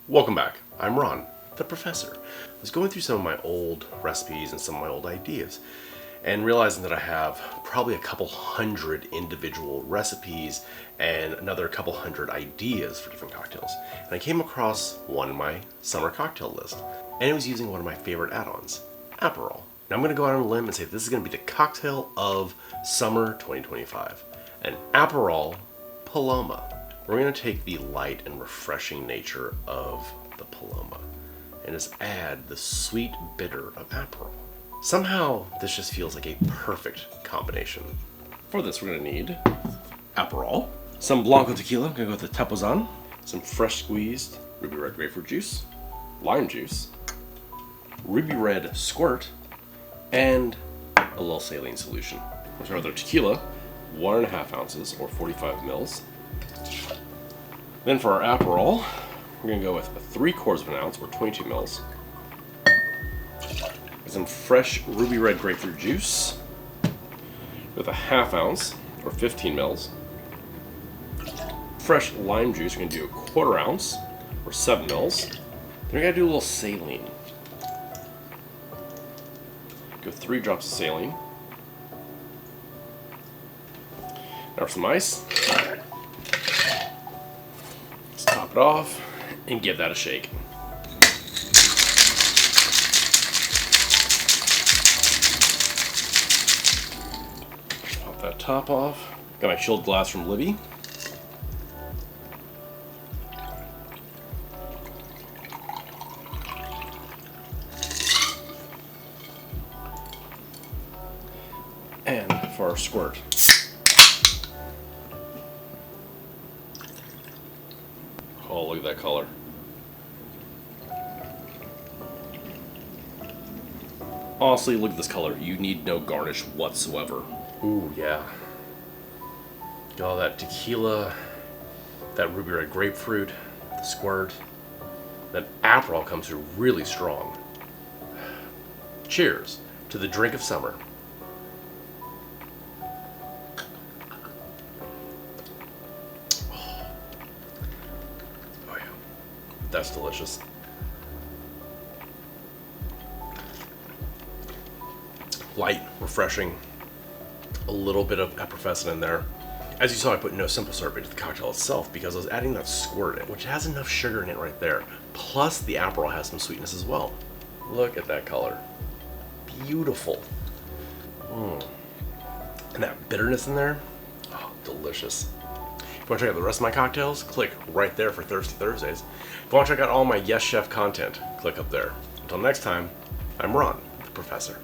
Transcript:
Welcome back. I'm Ron, the professor. I was going through some of my old recipes and some of my old ideas and realizing that I have probably a couple hundred individual recipes and another couple hundred ideas for different cocktails. And I came across one in my summer cocktail list, and it was using one of my favorite add-ons, Aperol. Now I'm going to go out on a limb and say this is going to be the cocktail of summer 2025, an Aperol Paloma. We're going to take the light and refreshing nature of the Paloma and just add the sweet bitter of Aperol. Somehow this just feels like a perfect combination. For this we're going to need Aperol, some Blanco tequila, I'm going to go with the Tepozan, some fresh squeezed Ruby Red grapefruit juice, lime juice, Ruby Red Squirt, and a little saline solution. We'll start with our tequila, 1.5 ounces or 45 mils. Then for our Aperol, we're going to go with 3/4 of an ounce or 22 mils. Some fresh Ruby Red grapefruit juice with 1/2 ounce or 15 mils. Fresh lime juice, we're going to do 1/4 ounce or 7 mils. Then we're going to do a little saline. Go 3 drops of saline. Now for some ice. Let's top it off and give that a shake. Pop that top off. Got my chilled glass from Libby. And for our squirt. Oh, look at that color. Honestly, look at this color. You need no garnish whatsoever. Ooh, yeah. Got all that tequila, that Ruby Red grapefruit, the squirt. That Aperol comes through really strong. Cheers to the drink of summer. That's delicious. Light, refreshing, a little bit of effervescent in there. As you saw, I put no simple syrup into the cocktail itself because I was adding that squirt in, which has enough sugar in it right there. Plus the Aperol has some sweetness as well. Look at that color. Beautiful. And that bitterness in there, oh, delicious. If you want to check out the rest of my cocktails, click right there for Thirsty Thursdays. If you want to check out all my Yes Chef content, click up there. Until next time, I'm Ron, the professor.